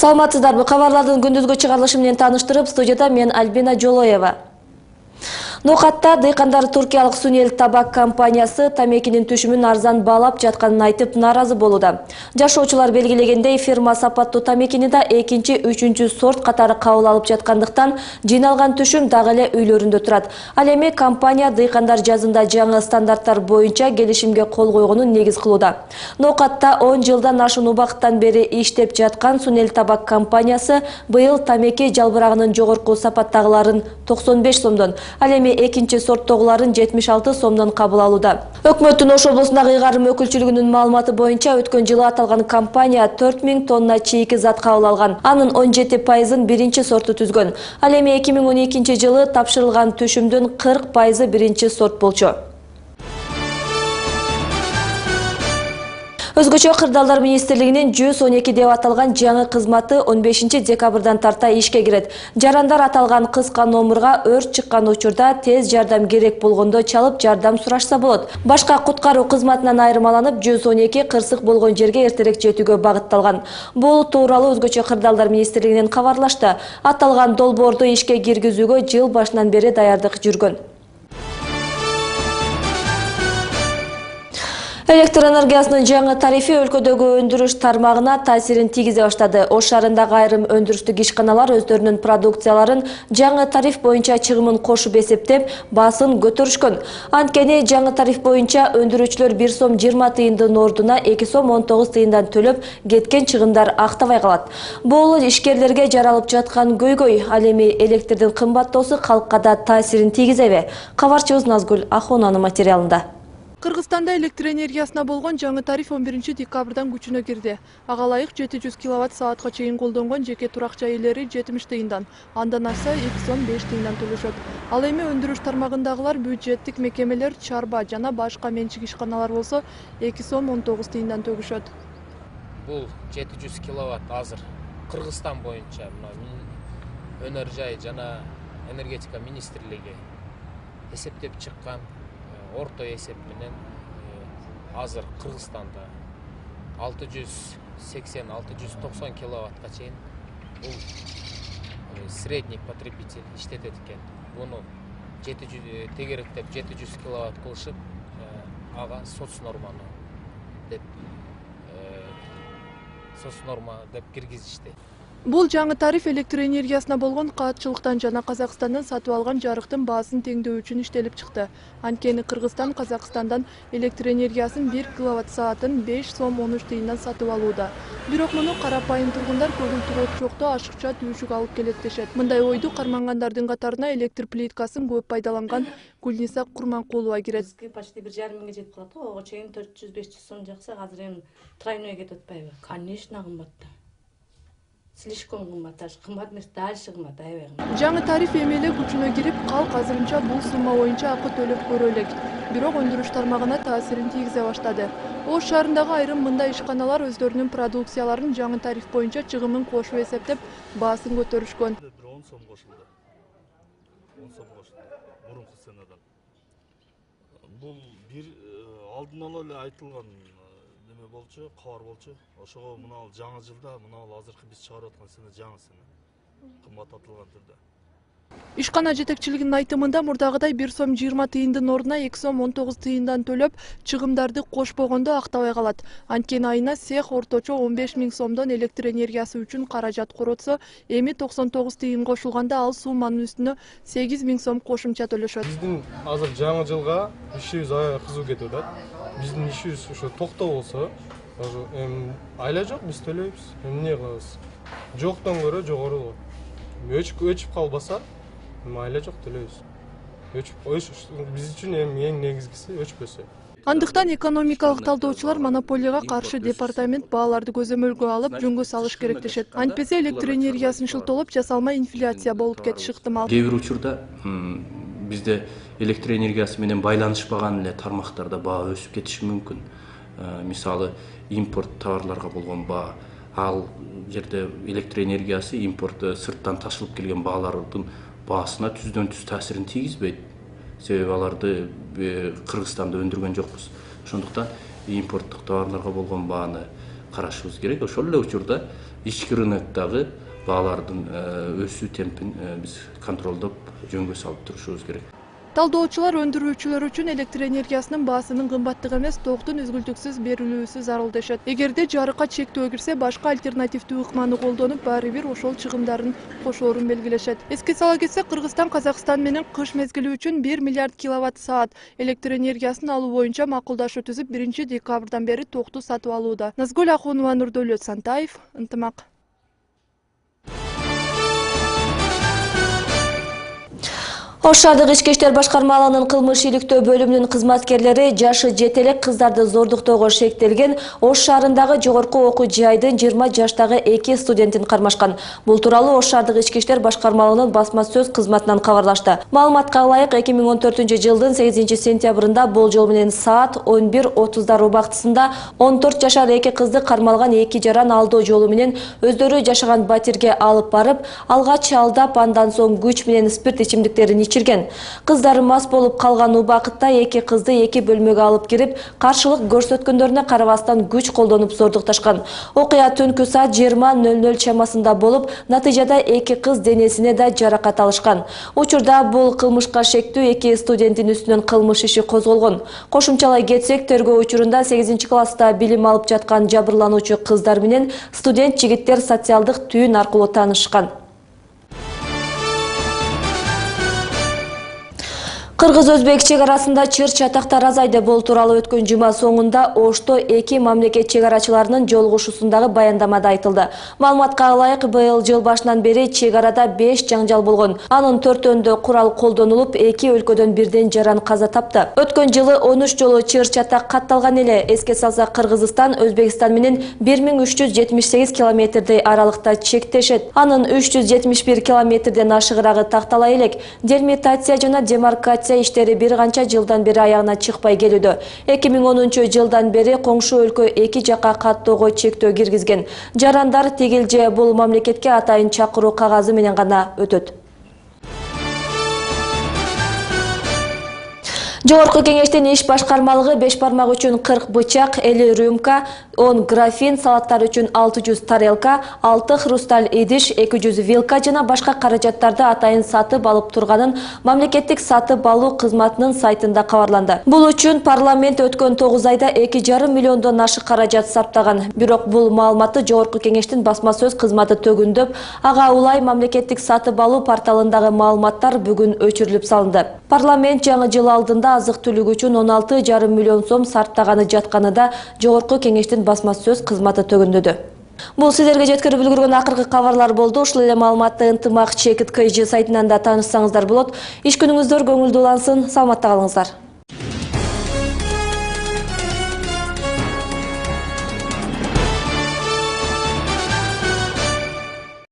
Саламатсыздарбы? Кабарлардын күндүзгү чыгарылышы менен тааныштырып, студияда мен Альбина Жолоева. Нокатта дыйкандар туркиялык Сунел табак компаниясы тамекинин түшүмүн арзан баалап жатканын айтып наразы болууда. Жашоочулар белгилегендей, фирма сапаттуу тамекини да экинчи, үчүнчү сорт катары кабыл алып жаткандыктан жыйналган түшүм дагы эле үйлөрүндө турат. Ал эми компания дыйкандар жазында жаңы стандарттар боюнча келишимге кол койгонун негиз кылууда. Нокатта 10 жылдан ашуун убакыттан бери иштеп жаткан Сунел табак компаниясы быйыл тамеки жалбырагынын жогорку сапаттагыларын 95 сомдон, ал эми экинчи сорттогуларын 76 сомдон кабыл алууда. Өкмөттүн Ош облусундагы ыйгарым өкүлчүлүгүнүн маалыматы боюнча өткөн жылы аталган компания 4000 тонна чийки зат кабыл алган. Анын 17%-ын биринчи сорту түзгөн. Ал эми 2012 жылы тапшырылган түшүмдүн 40%-ы биринчи сорт болчу. Өзгөчө Кырдаалдар министрлигинин 112 деп аталган жаңы кызматы 15 декабрдан тарта ишке кирет. Жарандар аталган кыска номурга өрт чыккан учурда тез жардам керек болгондо чалып жардам сурашса болот. Башка куткаруу кызматынан айырмаланып 112 кырсык болгон жерге эртерээк жетүүгө багытталган. Бул тууралуу Өзгөчө Кырдаалдар министрлигинен кабарлашты. Аталган долбоорду ишке киргизүүгө жыл башынан бери даярдык жүргөн. Электр энергиясынын жаңы тарифи өлкөдөгү өндүрүш тармагына таасирин тийгизе баштады. Ош шаарындагы айрым өндүрүштүк ишканалар өздөрүнүн продукцияларын жаңы тариф боюнча чыгымын кошуп эсептеп, баасын көтөрүшкөн. Анткени жаңы тариф боюнча өндүрүүчүлөр 1 сом 20 тыйындын ордуна 2 сом 19 тыйындан төлөп, кеткен чыгымдар актабай калат. Бул ишкерлерге жаралып жаткан көйгөй. Ал эми электрдин кымбаттоосу калкка да таасирин тийгизеби? Кабарчыбыз Назгүл Ахунанын материалында. Кыргызстанда электр энергиясына болгон жаңы тариф 11 декабрдан күчүнө кирди. Ага ылайык 700 киловатт саатка чейин колдонгон жеке туракча ээлери 70 тыйындан, андан ашса 2 сом 5 тыйындан төлөшөт. Ал эми өндүрүш тармагындагылар, бюджеттик мекемелер, чарба жана башка менчик ишканалар болсо 2 сом 19 тыйындан төгүшөт. Бул 700 киловатт азыр Кыргызстан боюнча өнөр жай жана энергетика министрлиги эсептеп чыккан орто эсеп менен азыр Кыргызстанда 680-690 киловаттка чейин бул средний потребитель иштетет экен. Буну тегеректеп 700 киловатт кылышып, ага соцнорма деп киргизишти. Бул жаңы тариф электр энергиясына болгон каатчылыктан жана Казакстандан сатып алган жарыктын баасын теңдөө үчүн иштелип чыкты. Анткени Кыргызстан Казакстандан электр энергиясын 1 киловатт саатын 5 сом 13 тыйындан сатып алууда. Бирок муну карапайым тургундар көгүлтүр отчокто ашыкча түйшүк алып келет дешет. Мындай ойду кармангандардын катарына электр плиткасын көп пайдаланган Гүлниса Курманкулова кирет. Почти 1,5 миңге жетип калат го. Ого чейин 400-500 сом жакса, азыр эми тройной кетип атпайбы? Конечно, кымбат. Слишком кымбат, кымбат эмес, дальше кымбат, аябай кымбат. Жаңы тариф эми эле күчүнө кирип, калк азырынча бул сумма боюнча акы төлөп көрө элек. Бирок өндүрүш тармагына таасирин тийгизе баштады. Ош шаарындагы айрым мындай ишканалар өздөрүнүн продукцияларын жаңы тариф боюнча чыгымын кошуп эсептеп, баасын көтөрүшкөн. 10 сом кошулду. 10 сом кошулду. Мурунку сценадан. Бул бир алдын ала эле айтылган неме болчу, кабар болчу. Ошого мына жаңы жылда, мына азыркы биз чыгарып аткан сцена жаңысына кымбаттатылган түрдө. Ишкана жетекчилигинин айтымында мурдагыдай 1 сом 20 тыйындын ордуна 2 сом 19 тыйындан төлөп, чыгымдарды кошпогондо актабай калат. Анткени айына цех орточо 15 миң сомдон электр энергиясы үчүн каражат коротсо, эми 99 тыйын кошулганда ал сумманын үстүнө 8 миң сом кошумча төлөшөт. Биздин азыр жаңы жылга ишибиз аябай кызуу кетип атат. Биздин ишибиз ошо токтоо болсо, айла жок, биз төлөйбүз. Эмне кылабыз? Жоктон көрө жогору болот. Өчүп калбаса, айла жок, төлөйбүз. Биз үчүн эң негизгиси өчпөсө. Андыктан экономикалык талдоочулар монополияга каршы департамент бааларды көзөмөлгө алып, жөнгө салыш керек дешет. Антпесе электр энергиясын шылтоолоп, жасалма инфляция болуп кетиши ыктымал. Кээ бир учурда бизде электр энергиясы менен байланышпаган эле тармактарда баа өсүп кетиши мүмкүн. Мисалы, импорт товарларга болгон баа, ал жерде электр энергиясы импорт сырттан ташылып келген баалардын баасына түздөн түз таасирин тийгизбейт. Себеби аларды Кыргызстанда өндүргөн жокпуз. Ошондуктан импорттук товарларга болгон бааны карашыбыз керек. Ошол эле учурда ички рыноктогу баалардын өсүү темпин биз контролдоп жөнгө салып турушубуз керек. Талдоочулар өндүрүүчүлөр үчүн электр энергиясынын баасынын кымбаттыгы эмес, токтун үзгүлтүксүз берилүүсү зарыл дешет. Эгерде жарыкка чектөө кирсе, башка альтернативдүү ыкманы колдонуп, баары бир ошол чыгымдарын кошоорун белгилешет. Эске сала кетсек, Кыргызстан Казакстан менен кыш мезгили үчүн 1 миллиард киловатт-саат электр энергиясын алуу боюнча макулдашуу түзүп, 1 декабрдан бери токту сатып алууда. Назгүл Ахунова, Нурдөлөт Сантаев, Ынтымак. Ош шаардык ички иштер башкармалыгынын кылмыш иликтөө бөлүмүнүн кызматкерлери жашы жете элек кыздарды зордуктоого шектелген Ош шаарындагы жогорку окуу жайдын 20 жаштагы 2 студентин кармашкан. Бул тууралуу Ош шаардык ички иштер башкармалыгынын басма сөз кызматынан кабарлашты. Маалыматка ылайык 2014-жылдын 8 сентябрында болжол менен саат 11:30 убактысында 14 жашар 2 кызды кармалган 2 жаран алдоо жолу менен өздөрү жашаган батирге алып барып, алгач алдап, андан соң күч менен спирт ичимдиктерин Кыздар мас болуп калган убакытта 2 кызды 2 бөлмөгө алып кирип, каршылык көрсөткөндөрүнө карабастан күч колдонуп зордукташкан. Окуя түнкү саат 20:00 чамасында болуп, натыйжада 2 кыз денесине да жаракат алышкан. Учурда бул кылмышка шектүү 2 студенттин үстүнөн кылмыш иши козголгон. Кошумчалай кетсек, тергөө учурунда 8 класста билим алып жаткан жабырлануучу кыздар менен студент жигиттер социалдык түйүн аркылуу таанышкан. Кыргыз-Өзбек чек арасында чыр-чатактар азайды. Бул тууралуу өткөн жума соңунда Ошто 2 мамлекет чек арачыларынын жолугушуусундагы баяндамада айтылды. Маалыматка ылайык, быйыл жыл башынан бери чек арада 5 жаңжал болгон. Анын 4-өндө курал колдонулуп, 2 өлкөдөн бирден жаран каза тапты. Өткөн жылы 13 жолу чыр-чатак катталган эле. Эске салсак, Кыргызстан Өзбекстан менен 1378 километрдей аралыкта чектешет. Анын 371 километрден ашыгырагы тактала элек. Делимитация жана демаркация иштери бир канча жылдан бери аягына чыкпай келүүдө. 2010-жылдан бери коңшу өлкө 2 жака каттоого чектөө киргизген. Жарандар тигил же бул мамлекетке атайын чакыруу кагазы менен гана өтөт. Жогорку кеңештин иш башкармалыгы 5 бармак үчүн 40 бычак, 50 рюмка, 10 графин, салаттар үчүн 600 тарелка, 6 хрусталь идиш, 200 вилка жана башка каражаттарды атайын сатып алып турганын мамлекеттик сатып алуу кызматынын сайтында кабарланды. Бул үчүн парламент өткөн 9 айда 2,5 миллиондон ашык каражат сарптаган. Бирок бул маалыматты Жогорку кеңештин басма сөз кызматы төгүндөп, ага улай мамлекеттик сатып алуу порталындагы маалыматтар бүгүн өчүрүлүп салынды. Парламент жаңы жыл алдында азык-түлүк үчүн 16,5 миллион сом сарптаганы жатканы да Жогорку кеңештин басма сөз кызматы төгүндөдү. Бул сиздерге жеткирип үлгүргөн акыркы кабарлар болду. Ушул эле маалыматты Ынтымак ЧКТК сайтынан да таанышсаңыздар болот. Иш күнүңүздөр көңүлдүү улансын, саламатта калыңыздар.